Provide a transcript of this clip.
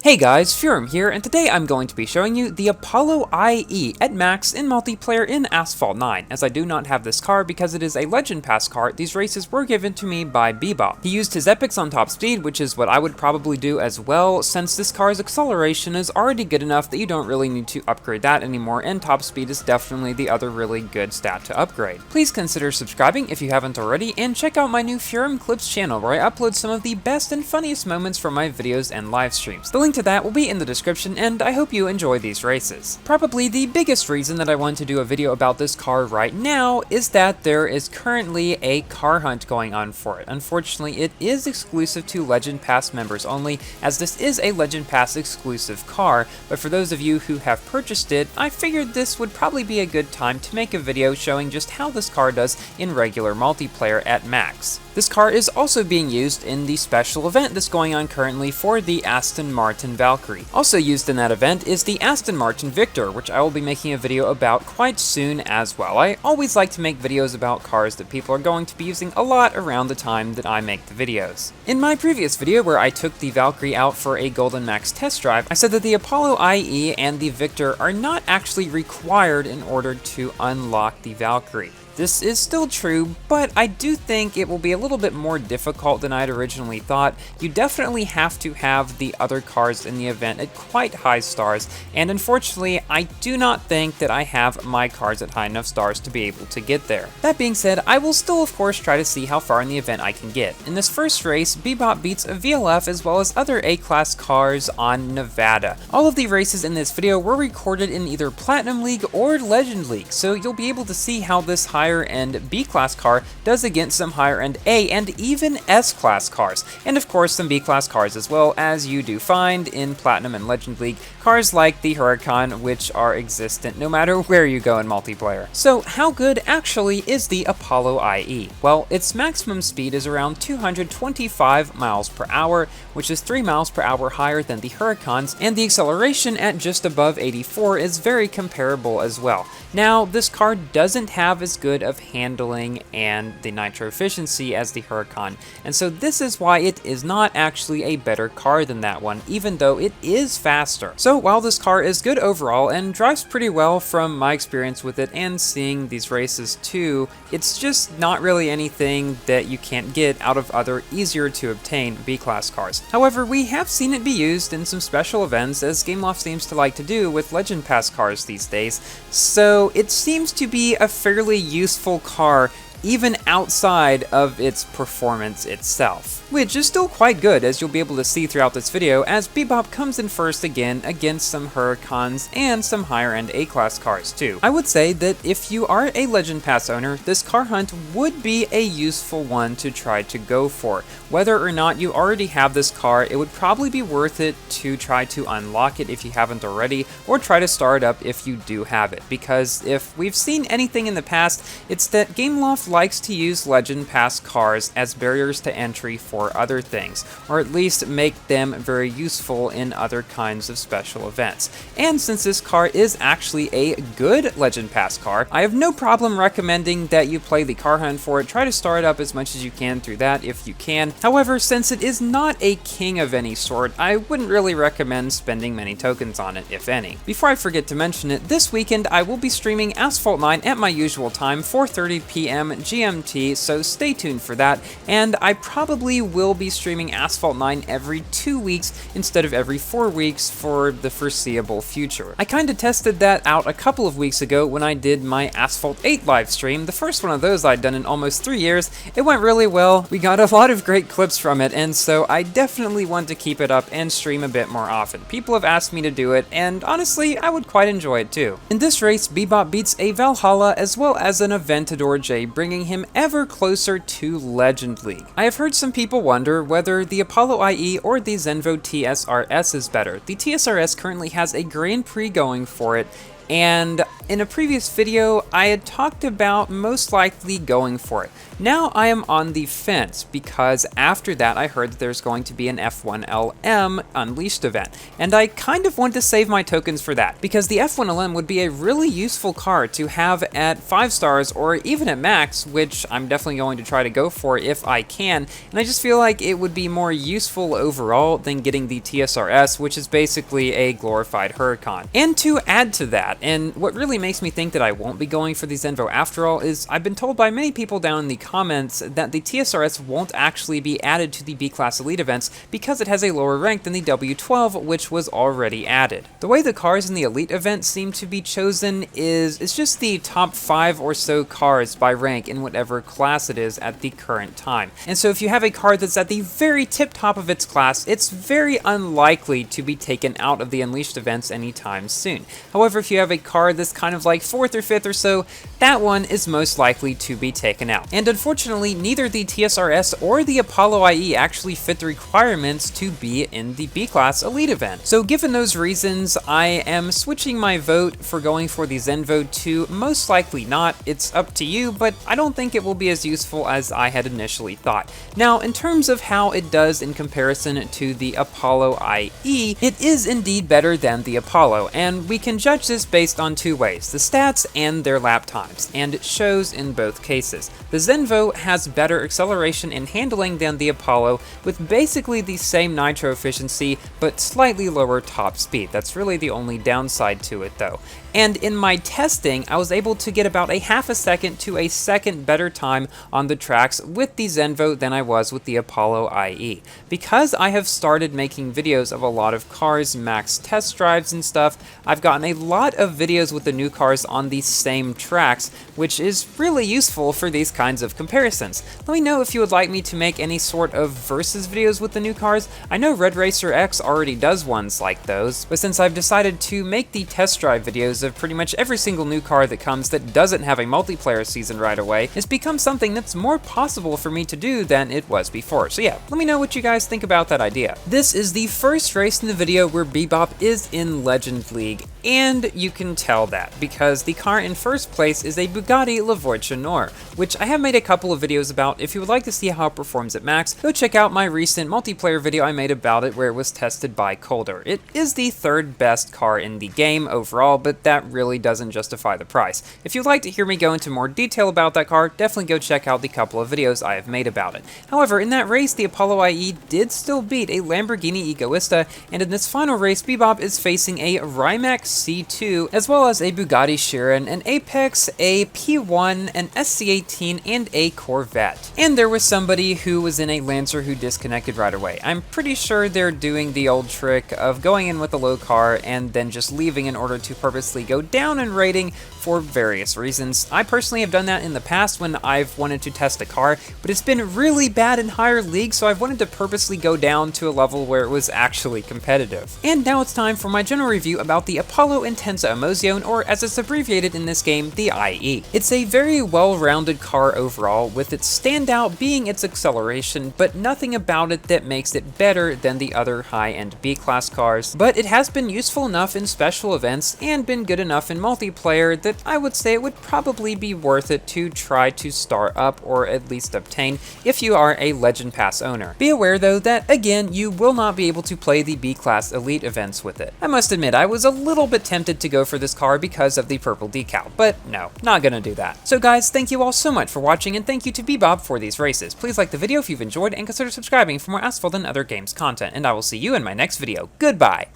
Hey guys, Furum here, and today I'm going to be showing you the Apollo IE at max in multiplayer in Asphalt 9. As I do not have this car because it is a Legend Pass car, these races were given to me by Bebop. He used his epics on top speed, which is what I would probably do as well, since this car's acceleration is already good enough that you don't really need to upgrade that anymore, and top speed is definitely the other really good stat to upgrade. Please consider subscribing if you haven't already, and check out my new Furum Clips channel where I upload some of the best and funniest moments from my videos and live streams. The link to that will be in the description, and I hope you enjoy these races. Probably the biggest reason that I want to do a video about this car right now is that there is currently a car hunt going on for it. Unfortunately, it is exclusive to Legend Pass members only, as this is a Legend Pass exclusive car, but for those of you who have purchased it, I figured this would probably be a good time to make a video showing just how this car does in regular multiplayer at max. This car is also being used in the special event that's going on currently for the Aston Martin Valkyrie. Also used in that event is the Aston Martin Victor, which I will be making a video about quite soon as well. I always like to make videos about cars that people are going to be using a lot around the time that I make the videos. In my previous video where I took the Valkyrie out for a Golden Max test drive, I said that the Apollo IE and the Victor are not actually required in order to unlock the Valkyrie. This is still true, but I do think it will be a little bit more difficult than I'd originally thought. You definitely have to have the other cars in the event at quite high stars, and unfortunately, I do not think that I have my cars at high enough stars to be able to get there. That being said, I will still of course try to see how far in the event I can get. In this first race, Bebop beats a VLF as well as other A-class cars on Nevada. All of the races in this video were recorded in either Platinum League or Legend League, so you'll be able to see how this higher-end B-class car does against some higher-end A and even S-class cars, and of course some B-class cars as well, as you do find in Platinum and Legend League, cars like the Huracan, which are existent no matter where you go in multiplayer. So how good actually is the Apollo IE? Well, its maximum speed is around 225 miles per hour, which is 3 miles per hour higher than the Huracan's, and the acceleration at just above 84 is very comparable as well. Now, this car doesn't have as good of handling and the nitro efficiency as the Huracan, and so this is why it is not actually a better car than that one, even though it is faster. So while this car is good overall and drives pretty well from my experience with it and seeing these races too, it's just not really anything that you can't get out of other easier to obtain B-class cars. However, we have seen it be used in some special events, as Gameloft seems to like to do with Legend Pass cars these days, so it seems to be a fairly useful car even outside of its performance itself, which is still quite good, as you'll be able to see throughout this video, as Bebop comes in first again against some Huracans and some higher-end A-class cars too. I would say that if you are a Legend Pass owner, this car hunt would be a useful one to try to go for. Whether or not you already have this car, it would probably be worth it to try to unlock it if you haven't already, or try to start up if you do have it, because if we've seen anything in the past, it's that Gameloft likes to use Legend Pass cars as barriers to entry for other things, or at least make them very useful in other kinds of special events. And since this car is actually a good Legend Pass car, I have no problem recommending that you play the car hunt for it. Try to start up as much as you can through that if you can. However, since it is not a king of any sort, I wouldn't really recommend spending many tokens on it, if any. Before I forget to mention it, this weekend I will be streaming Asphalt 9 at my usual time, 4:30 p.m. GMT, so stay tuned for that, and I probably will be streaming Asphalt 9 every 2 weeks instead of every 4 weeks for the foreseeable future. I kinda tested that out a couple of weeks ago when I did my Asphalt 8 live stream, the first one of those I'd done in almost 3 years. It went really well, we got a lot of great clips from it, and so I definitely want to keep it up and stream a bit more often. People have asked me to do it, and honestly, I would quite enjoy it too. In this race, Bebop beats a Valhalla as well as an Aventador J, bringing him ever closer to Legend League. I have heard some people wonder whether the Apollo IE or the Zenvo TSRS is better. The TSRS currently has a Grand Prix going for it, and In a previous video, I had talked about most likely going for it. Now I am on the fence because after that I heard that there's going to be an F1LM Unleashed event, and I kind of want to save my tokens for that because the F1LM would be a really useful car to have at 5 stars or even at max, which I'm definitely going to try to go for if I can, and I just feel like it would be more useful overall than getting the TSRS, which is basically a glorified Huracan. And to add to that, and what really makes me think that I won't be going for the Zenvo after all, is I've been told by many people down in the comments that the TSRS won't actually be added to the B-Class Elite events because it has a lower rank than the W12, which was already added. The way the cars in the Elite event seem to be chosen is it's just the top 5 or so cars by rank in whatever class it is at the current time. And so if you have a car that's at the very tip top of its class, it's very unlikely to be taken out of the Unleashed events anytime soon. However, if you have a car that's kind of like 4th or 5th or so, that one is most likely to be taken out. And unfortunately, neither the TSRS or the Apollo IE actually fit the requirements to be in the B-Class Elite event. So given those reasons, I am switching my vote for going for the Zenvo to most likely not. It's up to you, but I don't think it will be as useful as I had initially thought. Now, in terms of how it does in comparison to the Apollo IE, it is indeed better than the Apollo, and we can judge this based on 2 ways, the stats and their lap times, and it shows in both cases. The Zenvo has better acceleration and handling than the Apollo, with basically the same nitro efficiency, but slightly lower top speed. That's really the only downside to it though. And in my testing, I was able to get about a half a second to a second better time on the tracks with the Zenvo than I was with the Apollo IE. Because I have started making videos of a lot of cars, max test drives and stuff, I've gotten a lot of videos with the new cars on the same tracks, which is really useful for these kinds of comparisons. Let me know if you would like me to make any sort of versus videos with the new cars. I know Red Racer X already does ones like those, but since I've decided to make the test drive videos of pretty much every single new car that comes that doesn't have a multiplayer season right away, it's become something that's more possible for me to do than it was before. So yeah, let me know what you guys think about that idea. This is the first race in the video where Bebop is in Legend League, and you can tell that because the car in first place is a Bugatti La Voiture, which I have made a couple of videos about. If you would like to see how it performs at max, go check out my recent multiplayer video I made about it where it was tested by Colder. It is the 3rd best car in the game overall, but that really doesn't justify the price. If you'd like to hear me go into more detail about that car, definitely go check out the couple of videos I have made about it. However, in that race, the Apollo IE did still beat a Lamborghini Egoista, and in this final race, Bebop is facing a Rimac C2, as well as a Bugatti Chiron, an Apex, a P1, an SC18, and a Corvette. And there was somebody who was in a Lancer who disconnected right away. I'm pretty sure they're doing the old trick of going in with a low car and then just leaving in order to purposely go down in rating for various reasons. I personally have done that in the past when I've wanted to test a car, but it's been really bad in higher leagues, so I've wanted to purposely go down to a level where it was actually competitive. And now it's time for my general review about the Apollo Intensa Emozione, or as it's abbreviated in this game, the IE. It's a very well-rounded car overall, with its standout being its acceleration, but nothing about it that makes it better than the other high-end B-Class cars. But it has been useful enough in special events and been good enough in multiplayer that I would say it would probably be worth it to try to start up or at least obtain if you are a Legend Pass owner. Be aware though that again, you will not be able to play the B-Class Elite events with it. I must admit I was a little bit tempted to go for this car because of the purple decal, but no, not gonna do that. So guys, thank you all so much for watching, and thank you to Bebop for these races. Please like the video if you've enjoyed and consider subscribing for more Asphalt and other games content, and I will see you in my next video. Goodbye!